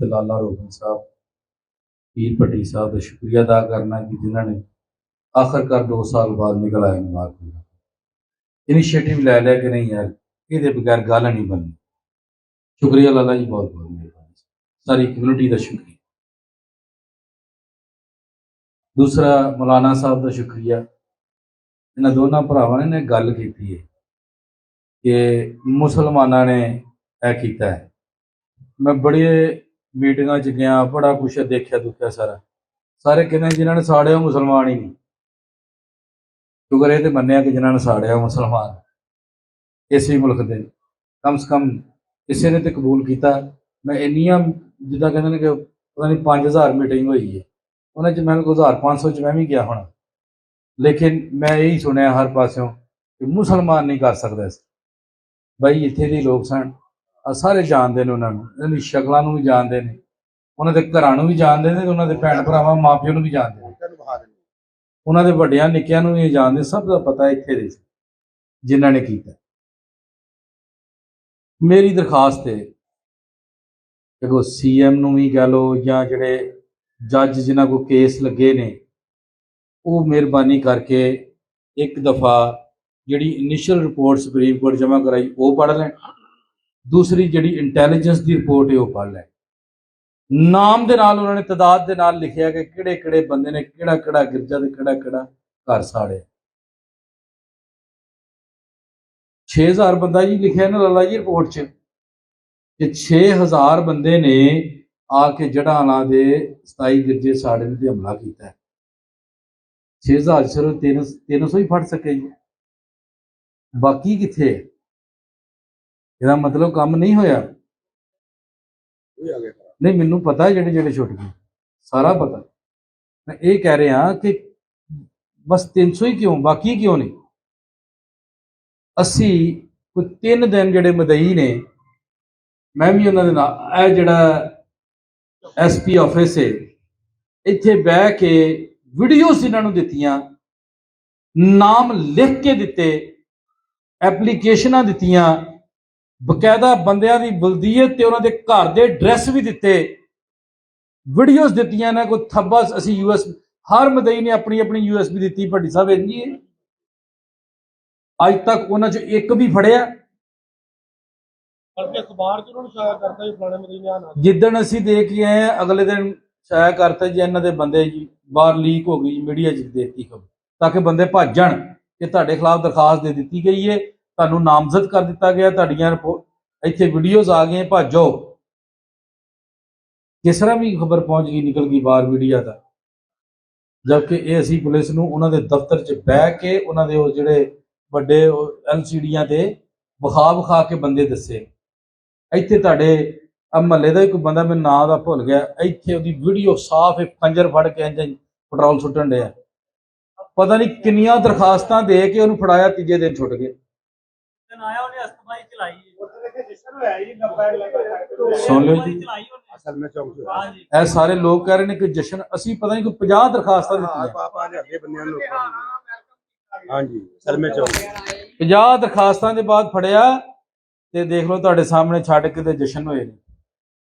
ਤੇ ਲਾਲਾ ਰੋਹਨ ਸਾਹਿਬ, ਪੀਰ ਭੱਟੀ ਸਾਹਿਬ ਦਾ ਸ਼ੁਕਰੀਆ ਅਦਾ ਕਰਨਾ कि जिन्होंने आखिरकार 2 साल बाद निकल आए मुबारक इनिशिएटिव लै लिया कि नहीं यार ये बगैर गल नहीं बननी। शुक्रिया लाला जी, बहुत बहुत मेहरबानी, सारी कम्यूनिटी का शुक्रिया। दूसरा मौलाना साहब का शुक्रिया, इन्होंने दोनों भरावां ने गल की है कि मुसलमाना ने यह किया है। मैं बड़े मीटिंगां च गया, बड़ा कुछ देखा दुखिया सारे कहते जिन्होंने साड़िया मुसलमान ही नहीं। शुक्र ये तो मन्निया कि जिन्होंने साड़िया मुसलमान इस मुल्क के कम से कम किसी ने तो कबूल किया। मैं इन्नियां जिदा कहते कि पता नहीं 5000 मीटिंग हुई है, उन्हें मैं 1500 च मैं भी गया होना, लेकिन मैं यही सुनिया हर पासों कि मुसलमान नहीं कर सकता। बई इत्थे दे लोग सन, सारे जानते हैं उन्होंने, शक्लों भी जानते हैं, उन्होंने घरों भी जानते हैं, उन्होंने भैन भरावां माँ प्यो भी जानते हैं, उन्होंने वड्डियां निक्कियां भी जानते, सब का पता है इत्थे दे जिन्हां ने कीता। मेरी दरखास्त है देखो CM नूं भी कह लो या जिहड़े जज जिन्हां को केस लगे ने, वो मेहरबानी करके एक दफ़ा जिहड़ी इनिशियल रिपोर्ट सुप्रीम कोर्ट जमा कराई वो पढ़ लें, दूसरी जिहड़ी इंटैलीजेंस की रिपोर्ट है वो पढ़ लें। नाम दे नाल उन्होंने तादाद दे नाल लिखिया कि किहड़े किहड़े बंदे ने किहड़ा किहड़ा गिरजा ते किहड़ा किहड़ा घर साड़िया। 6000 बंदा जी लिखिया ना लाला जी रिपोर्ट च कि 6000 बंदे ने आके जड़ाना दे 27 गिरजे साड़े ते हमला किया। 6000 सिर्फ 300 ही फड़ सके जी, बाकी किथे? ਇਹਦਾ मतलब काम नहीं होया। नहीं मैनू पता है जेडे जेडे छुट गए, सारा पता। मैं ये कह रहा कि बस 300 ही क्यों, बाकी क्यों नहीं? असी कोई 3 दिन जेडे मदई ने, मैं भी उन्होंने नाल जेड़ा SP ऑफिस है इत्थे बह के वीडियोस इन्होंने दित्तियां, नाम लिख के दिते, एप्लीकेशनां दित्तियां, बकायदा बंदियां दी बलदीयत ते उन्हां दे घर दे एड्रैस भी दिते, वीडियोस दित्तियां ने। कोई थब्बा असी US हर मदई ने अपनी अपनी USB दी, भट्टी साहब इंज ही है। अज तक उन्हां चों एक भी फड़िया? जिदन असी देख के आए अगले दिन शाया करता जी इन्हां दे बंदे जी बाहर लीक हो गई, मीडिया च देती खबर ताकि बंदे भज जाण कि तुहाडे खिलाफ दरखास्त दे दी गई है, तुहानूं नामजद कर दिता गया, तुहाडीआं इत्थे वीडियोज आ गई, भज जाओ। किस तरह भी खबर पहुंच गई, निकल गई बाहर मीडिया का, जबकि ये असी पुलिस नूं उन्हां दे दफ्तर च बह के उन्हां दे जिहड़े वड्डे LCDआं ते विखा के बंदे दसे। इत्थे तुहाडे महल्ले का कोई बंदा, मैं नाम दा भुल गया, इत्थे उहदी वीडियो साफ खंजर फड़ के इंज पेट्रोल सुट्टण डिया। पता नहीं किन्नियां दरखास्तां दे के उहनूं फड़ाया, तीजे दिन छुट गए। सुन लो जी, ए सारे लोग कह रहे हैं कि जश्न, असी पता नहीं कोई 50 दरखास्तां दित्तियां, 50 दरखास्तां दे बाद फड़िया ते देख लो तुहाडे सामने छड्ड के ते जश्न होए ने।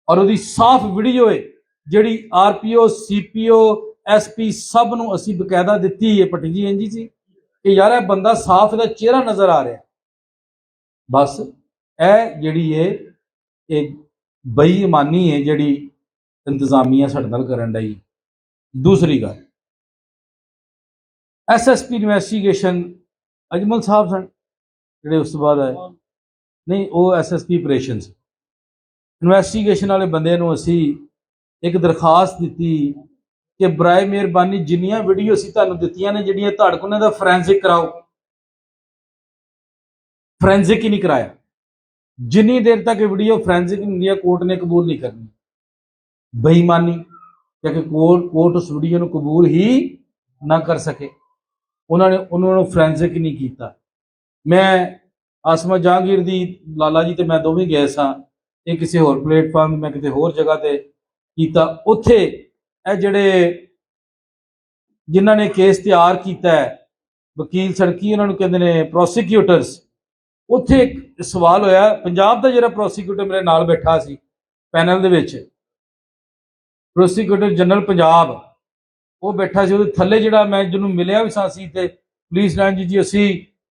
और उहदी साफ वीडियो है जिहड़ी RPO CPO SP सब नूं असी बकायदा दित्ती है। भट्टी जी इंजी सी कि यार यह बंदा साफ दा चेहरा नजर आ रहा। बस ए जिहड़ी है ये बेईमानी है जिहड़ी इंतजामिया साडे नाल करन दी। दूसरी गल SSP इन्वेस्टिगेशन अजमल साहब सन जिहड़े उस तो बाद आए, नहीं वो SSP ऑपरेशनस इन्वेस्टिगेशन वाले बंदे नूं असी एक दरखास्त दी कि बराए मेहरबानी जिन्नियां वीडियो असी तुहानूं दित्तियां ने जिहड़ियां तुहाडे कोल ने फॉरेंसिक कराओ। फॉरेंसिक ही नहीं कराया। जिन्नी देर तक वीडियो फॉरेंसिक नहीं कोर्ट ने कबूल नहीं करनी। बेईमानी क्योंकि कोर्ट उस वीडियो को कबूल ही ना कर सके, उन्होंने फॉरेंसिक नहीं किया। मैं आसमा जहांगीर दी लाला जी ते मैं दोवें गए सां, ये किसी होर प्लेटफॉर्म मैं किसी होर जगह ते कीता। उत्थे जिहड़े जिन्हां ने केस तैयार किया है वकील सड़की उन्होंने कहते हैं प्रोसीक्यूटर्स, उत्थे एक सवाल होया। पंजाब का जिहड़ा प्रोसीक्यूटर मेरे नाल बैठा सी पैनल दे विच, ਪ੍ਰੋਸੀਕਿਊਟਰ ਜਨਰਲ ਪੰਜਾਬ ਉਹ ਬੈਠਾ ਸੀ, ਉਹਦੇ ਥੱਲੇ ਜਿਹੜਾ ਮੈਂ ਜਿਹਨੂੰ ਮਿਲਿਆ ਵੀ ਸਾਂ ਸੀ ਤੇ ਪੁਲਿਸ ਲਾਈਨ ਜੀ ਅਸੀਂ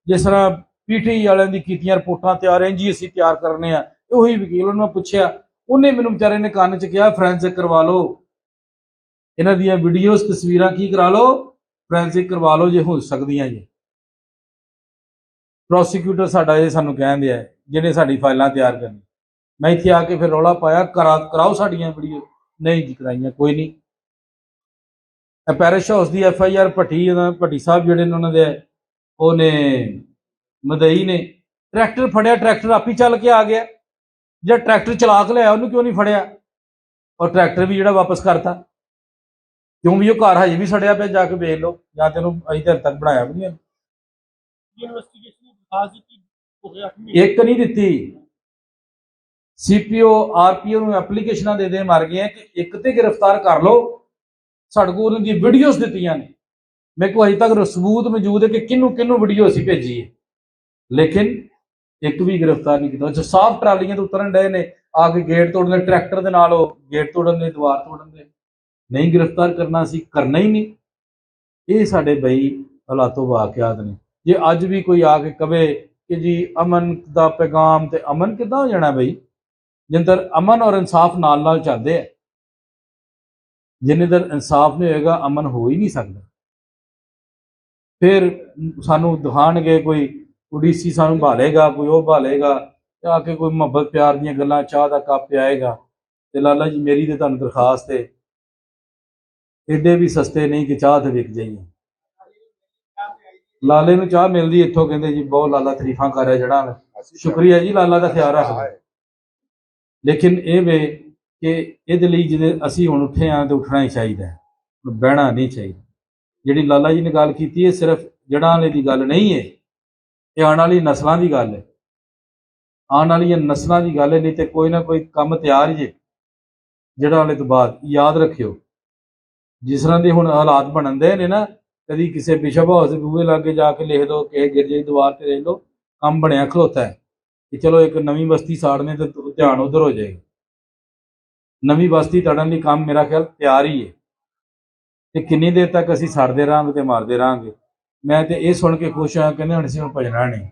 ਜਿਸ ਤਰ੍ਹਾਂ ਪੀਟੀ ਵਾਲਿਆਂ ਦੀ ਕੀਤੀਆਂ ਰਿਪੋਰਟਾਂ ਤਿਆਰ ਹੈ ਜੀ ਅਸੀਂ ਤਿਆਰ ਕਰਨੇ ਆ, ਉਹੀ ਵਕੀਲ ਉਹਨੂੰ ਮੈਂ ਪੁੱਛਿਆ, ਉਹਨੇ ਮੈਨੂੰ ਵਿਚਾਰੇ ਨੇ ਕੰਨ 'ਚ ਕਿਹਾ ਫੋਰੈਂਸਿਕ ਕਰਵਾ ਲਓ, ਇਹਨਾਂ ਦੀਆਂ ਵੀਡੀਓਜ਼ ਤਸਵੀਰਾਂ ਕੀ ਕਰਾ ਲਓ, ਫੋਰੈਂਸਿਕ ਕਰਵਾ ਲਓ ਜੇ ਹੋ ਸਕਦੀਆਂ ਜੀ। ਪ੍ਰੋਸੀਕਿਊਟਰ ਸਾਡਾ ਇਹ ਸਾਨੂੰ ਕਹਿੰਦੇ ਆ ਜਿਹਨੇ ਸਾਡੀ ਫਾਈਲਾਂ ਤਿਆਰ ਕਰਨੀ। ਮੈਂ ਇੱਥੇ ਆ ਕੇ ਫਿਰ ਰੌਲਾ ਪਾਇਆ ਕਰਾਓ ਸਾਡੀਆਂ ਵੀਡੀਓ, ਨਹੀਂ ਜੀ ਕਰਾਈਆਂ ਕੋਈ ਨਹੀਂ। ਪੈਰਿਸ਼ ਹਾਊਸ ਦੀ FIR ਭੱਟੀ ਸਾਹਿਬ ਜਿਹੜੇ ਨੇ ਉਹਨਾਂ ਦੇ ਉਹਨੇ ਮਦਈ ਨੇ ਟਰੈਕਟਰ ਫੜਿਆ, ਟਰੈਕਟਰ ਆਪੀ ਚੱਲ ਕੇ ਆ ਗਿਆ, ਜਿਹੜਾ ਟਰੈਕਟਰ ਚਲਾ ਕੇ ਲਿਆ ਉਹਨੂੰ ਕਿਉਂ ਨਹੀਂ ਫੜਿਆ, ਔਰ ਟਰੈਕਟਰ ਵੀ ਜਿਹੜਾ ਵਾਪਸ ਕਰਤਾ ਕਿਉਂ, ਵੀ ਉਹ ਘਰ ਹਜੇ ਵੀ ਸੜਿਆ ਪਿਆ, ਜਾ ਕੇ ਵੇਖ ਲਓ, ਜਾਂ ਤੇ ਉਹਨੂੰ ਅਜੇ ਤੱਕ ਬਣਾਇਆ ਵੀ ਨਹੀਂ। ਇੱਕ ਨਹੀਂ ਦਿੱਤੀ, CPO RPO ਨੂੰ ਐਪਲੀਕੇਸ਼ਨਾਂ ਦੇ ਮਰ ਗਏ ਕਿ ਇੱਕ ਤੇ ਗ੍ਰਿਫਤਾਰ ਕਰ ਲਓ। ਸਾਡੇ ਕੋਲ ਉਹਨਾਂ ਦੀ ਵੀਡੀਓਜ਼ ਦਿੱਤੀਆਂ ਨੇ, ਮੇਰੇ ਕੋਲ ਅਜੇ ਤੱਕ ਸਬੂਤ ਮੌਜੂਦ ਹੈ ਕਿ ਕਿਹਨੂੰ ਵੀਡੀਓ ਅਸੀਂ ਭੇਜੀ ਹੈ, ਲੇਕਿਨ ਇੱਕ ਵੀ ਗ੍ਰਿਫਤਾਰ ਨਹੀਂ ਕੀਤਾ। ਸਾਫ ਟਰਾਲੀਆਂ ਤੋਂ ਉਤਰਨ ਡਏ ਨੇ, ਆ ਕੇ ਗੇਟ ਤੋੜਨ, ਟਰੈਕਟਰ ਦੇ ਨਾਲ ਉਹ ਗੇਟ ਤੋੜਨ ਦੇ, ਦੀਵਾਰ ਤੋੜਨ ਦੇ, ਨਹੀਂ ਗ੍ਰਿਫਤਾਰ ਕਰਨਾ ਸੀ, ਕਰਨਾ ਹੀ ਨਹੀਂ। ਇਹ ਸਾਡੇ ਬਈ ਹਾਲਾਤੋਂ ਵਾਕਿਆਤ ਨੇ। ਜੇ ਅੱਜ ਵੀ ਕੋਈ ਆ ਕੇ ਕਵੇ ਕਿ ਜੀ ਅਮਨ ਦਾ ਪੈਗਾਮ, ਤੇ ਅਮਨ ਕਿੱਦਾਂ ਹੋ ਜਾਣਾ ਬਈ, ਜਿੰਦਰ ਅਮਨ ਔਰ ਇਨਸਾਫ ਨਾਲ ਨਾਲ ਚੱਲਦੇ ਆ, ਜਿੰਨੇ ਦਰ ਇਨਸਾਫ ਨਹੀਂ ਹੋਏਗਾ ਅਮਨ ਹੋ ਹੀ ਨਹੀਂ ਸਕਦਾ। ਫਿਰ ਸਾਨੂੰ ਦਿਖਾਣਗੇ ਕੋਈ ਉਡੀਸੀ ਸਾਨੂੰ ਭਾਲੇਗਾ, ਕੋਈ ਉਹ ਭਾਲੇਗਾ, ਤੇ ਆ ਕੇ ਕੋਈ ਮੁਹੱਬਤ ਪਿਆਰ ਦੀਆਂ ਗੱਲਾਂ, ਚਾਹ ਦਾ ਕੱਪ ਪਿਆਏਗਾ। ਤੇ ਲਾਲਾ ਜੀ ਮੇਰੀ ਤੇ ਤੁਹਾਨੂੰ ਦਰਖਾਸਤ ਹੈ, ਏਡੇ ਵੀ ਸਸਤੇ ਨਹੀਂ ਕਿ ਚਾਹ ਤੇ ਵਿਕ ਜਾਈਏ। ਲਾਲੇ ਨੂੰ ਚਾਹ ਮਿਲਦੀ ਇੱਥੋਂ, ਕਹਿੰਦੇ ਜੀ ਬਹੁਤ ਲਾਲਾ ਤਾਰੀਫਾਂ ਕਰ ਰਿਹਾ, ਜਿਹੜਾ ਸ਼ੁਕਰੀਆ ਜੀ, ਲਾਲਾ ਦਾ ਖਿਆਲ ਰੱਖਦਾ। ਲੇਕਿਨ ਇਹ ਵੇ ਕਿ ਇਹਦੇ ਲਈ ਜਿਹਦੇ ਅਸੀਂ ਹੁਣ ਉੱਠੇ ਹਾਂ ਤੇ ਉੱਠਣਾ ਹੀ ਚਾਹੀਦਾ, ਬਹਿਣਾ ਨਹੀਂ ਚਾਹੀਦਾ। ਜਿਹੜੀ ਲਾਲਾ ਜੀ ਨੇ ਗੱਲ ਕੀਤੀ ਹੈ ਸਿਰਫ ਜੜ੍ਹਾਂ ਵਾਲੇ ਦੀ ਗੱਲ ਨਹੀਂ ਹੈ, ਇਹ ਆਉਣ ਵਾਲੀ ਨਸਲਾਂ ਦੀ ਗੱਲ ਹੈ, ਆਉਣ ਵਾਲੀਆਂ ਨਸਲਾਂ ਦੀ ਗੱਲ ਹੈ। ਨਹੀਂ ਤੇ ਕੋਈ ਨਾ ਕੋਈ ਕੰਮ ਤਿਆਰ ਜੇ ਜੜ੍ਹਾਂ ਵਾਲੇ ਤੋਂ ਬਾਅਦ। ਯਾਦ ਰੱਖਿਓ ਜਿਸ ਤਰ੍ਹਾਂ ਦੇ ਹੁਣ ਹਾਲਾਤ ਬਣਨ ਦੇ ਨੇ ਨਾ, ਕਦੀ ਕਿਸੇ ਬਿਸ਼ਪ ਹਾਊਸ ਦੇ ਬੂਹੇ ਲਾਗੇ ਜਾ ਕੇ ਲਿਖ ਦਿਓ, ਕਿਸੇ ਗਿਰਜੇ ਦੀ ਦੀਵਾਰ ਤੇ ਲਿਖ ਲਓ, ਕੰਮ ਬਣਿਆ ਖਲੋਤਾ ਹੈ ਕਿ ਚਲੋ ਇੱਕ ਨਵੀਂ ਬਸਤੀ ਸਾੜਨੇ ਤੇ ਧਿਆਨ ਉਧਰ ਹੋ ਜਾਏਗਾ। ਨਵੀਂ ਬਸਤੀ ਤੜਨ ਲਈ ਕੰਮ ਮੇਰਾ ਖਿਆਲ ਤਿਆਰ ਹੀ ਹੈ, ਤੇ ਕਿੰਨੀ ਦੇਰ ਤੱਕ ਅਸੀਂ ਸੜਦੇ ਰਹਾਂਗੇ ਤੇ ਮਾਰਦੇ ਰਹਾਂਗੇ। ਮੈਂ ਤੇ ਇਹ ਸੁਣ ਕੇ ਖੁਸ਼ ਹਾਂ, ਕਹਿੰਦੇ ਹੁਣ ਅਸੀਂ ਹੁਣ ਭਜਣਾ ਨਹੀਂ,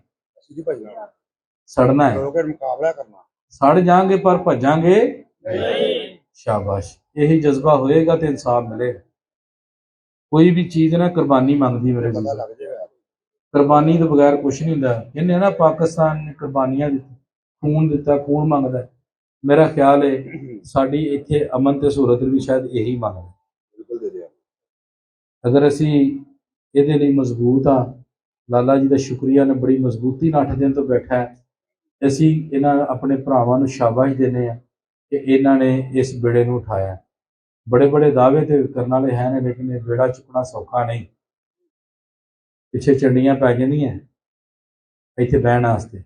ਸੜਨਾ ਹੈ, ਮੁਕਾਬਲਾ ਕਰਨਾ, ਸੜ ਜਾਾਂਗੇ ਪਰ ਭੱਜਾਂਗੇ ਨਹੀਂ। ਸ਼ਾਬਾਸ਼, ਇਹੀ ਜਜ਼ਬਾ ਹੋਏਗਾ ਤੇ ਇਨਸਾਫ ਮਿਲੇਗਾ। ਕੋਈ ਵੀ ਚੀਜ਼ ਨਾ ਕੁਰਬਾਨੀ ਮੰਗਦੀ, ਮੇਰੇ ਕੁਰਬਾਨੀ ਤੋਂ ਬਗੈਰ ਕੁਛ ਨਹੀਂ ਹੁੰਦਾ। ਕਹਿੰਦੇ ਨਾ ਪਾਕਿਸਤਾਨ ਨੇ ਕੁਰਬਾਨੀਆਂ ਦਿੱਤੀ, ਖੂਨ ਦਿੱਤਾ, ਖੂਨ ਮੰਗਦਾ। ਮੇਰਾ ਖਿਆਲ ਹੈ ਸਾਡੀ ਇੱਥੇ ਅਮਨ ਤੇ ਸਹੂਲਤ ਵੀ ਸ਼ਾਇਦ ਇਹੀ ਮੰਗਦਾ। ਅਗਰ ਅਸੀਂ ਇਹਦੇ ਲਈ ਮਜ਼ਬੂਤ ਹਾਂ, ਲਾਲਾ ਜੀ ਦਾ ਸ਼ੁਕਰੀਆ ਨੇ ਬੜੀ ਮਜ਼ਬੂਤੀ ਨਾਲ 8 ਦਿਨ ਤੋਂ ਬੈਠਾ ਹੈ, ਅਸੀਂ ਇਹਨਾਂ ਆਪਣੇ ਭਰਾਵਾਂ ਨੂੰ ਸ਼ਾਬਾਸ਼ ਦਿੰਦੇ ਹਾਂ ਕਿ ਇਹਨਾਂ ਨੇ ਇਸ ਬੇੜੇ ਨੂੰ ਉਠਾਇਆ। ਬੜੇ ਬੜੇ ਦਾਅਵੇ ਤੇ ਕਰਨ ਵਾਲੇ ਹੈ ਨੇ, ਲੇਕਿਨ ਇਹ ਬੇੜਾ ਚੁੱਕਣਾ ਸੌਖਾ ਨਹੀਂ। ਪਿੱਛੇ ਚੰਡੀਆਂ ਪੈ ਜਾਂਦੀਆਂ ਇੱਥੇ ਬਹਿਣ ਵਾਸਤੇ,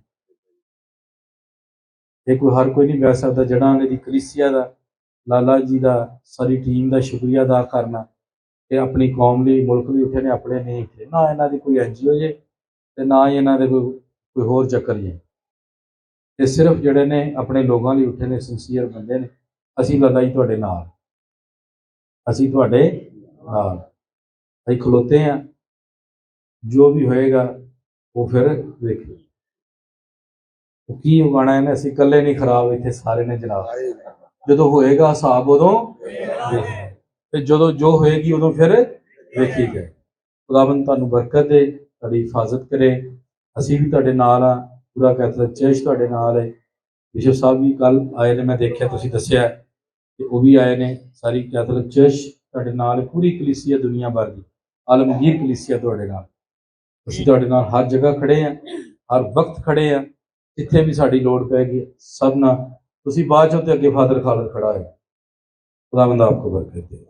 ਇਹ ਕੋਈ ਹਰ ਕੋਈ ਨਹੀਂ ਬਹਿ ਸਕਦਾ। ਜੜ੍ਹਾਂ ਵਾਲੇ ਦੀ ਕਲੀਸਿਆ ਦਾ, ਲਾਲਾ ਜੀ ਦਾ, ਸਾਰੀ ਟੀਮ ਦਾ ਸ਼ੁਕਰੀਆ ਅਦਾ ਕਰਨਾ। ਇਹ ਆਪਣੀ ਕੌਮ ਲਈ, ਮੁਲਕ ਲਈ ਉੱਠੇ ਨੇ, ਆਪਣੇ ਨਹੀਂ ਉੱਠੇ। ਨਾ ਇਹਨਾਂ ਦੀ ਕੋਈ NGO ਜੇ ਤੇ ਨਾ ਹੀ ਇਹਨਾਂ ਦੇ ਕੋਈ ਹੋਰ ਚੱਕਰ ਜੇ, ਇਹ ਸਿਰਫ ਜਿਹੜੇ ਨੇ ਆਪਣੇ ਲੋਕਾਂ ਲਈ ਉੱਠੇ ਨੇ, ਸਿੰਸੀਅਰ ਬੰਦੇ ਨੇ। ਅਸੀਂ ਲਾਲਾ ਜੀ ਤੁਹਾਡੇ ਨਾਲ, ਅਸੀਂ ਤੁਹਾਡੇ ਨਾਲ, ਅਸੀਂ ਖਲੋਤੇ ਹਾਂ। ਜੋ ਵੀ ਹੋਏਗਾ ਉਹ ਫਿਰ ਵੇਖੋ, ਕੀ ਉਗਾਣਾ ਇਹਨੇ, ਅਸੀਂ ਇਕੱਲੇ ਨਹੀਂ ਖਰਾਬ, ਇੱਥੇ ਸਾਰੇ ਨੇ ਜਨਾਬ। ਜਦੋਂ ਹੋਏਗਾ ਹਿਸਾਬ ਉਦੋਂ ਦੇਖਣਾ, ਤੇ ਜਦੋਂ ਜੋ ਹੋਏਗੀ ਉਦੋਂ ਫਿਰ ਵੇਖੀ ਜਾਏ। ਖੁਦਾਵੰਦ ਤੁਹਾਨੂੰ ਬਰਕਤ ਦੇ, ਤੁਹਾਡੀ ਹਿਫਾਜ਼ਤ ਕਰੇ। ਅਸੀਂ ਵੀ ਤੁਹਾਡੇ ਨਾਲ ਆ, ਪੂਰਾ ਕੈਥੋਲਿਕ ਚਰਚ ਤੁਹਾਡੇ ਨਾਲ ਹੈ। ਬਿਸ਼ਪ ਸਾਹਿਬ ਵੀ ਕੱਲ ਆਏ ਨੇ, ਮੈਂ ਦੇਖਿਆ ਤੁਸੀਂ ਦੱਸਿਆ ਕਿ ਉਹ ਵੀ ਆਏ ਨੇ। ਸਾਰੀ ਕੈਥੋਲਿਕ ਚਰਚ ਤੁਹਾਡੇ ਨਾਲ, ਪੂਰੀ ਕਲੀਸਿਆ ਦੁਨੀਆ ਭਰ ਦੀ ਆਲਮਗੀਰ ਕਲੀਸਿਆ ਤੁਹਾਡੇ ਨਾਲ। ਅਸੀਂ ਤੁਹਾਡੇ ਨਾਲ ਹਰ ਜਗ੍ਹਾ ਖੜੇ ਹਾਂ, ਹਰ ਵਕਤ ਖੜੇ ਹਾਂ, ਜਿੱਥੇ ਵੀ ਸਾਡੀ ਲੋੜ ਪੈਗੀ ਸਭ ਨਾਲ। ਤੁਸੀਂ ਬਾਅਦ ਚੋਂ ਤੇ ਅੱਗੇ ਫਾਦਰ ਖਾਲਦ ਖੜਾ ਹੈ। ਖੁਦਾਵੰਦ ਆਪਕੋ ਬਰਕਤ ਦੇ।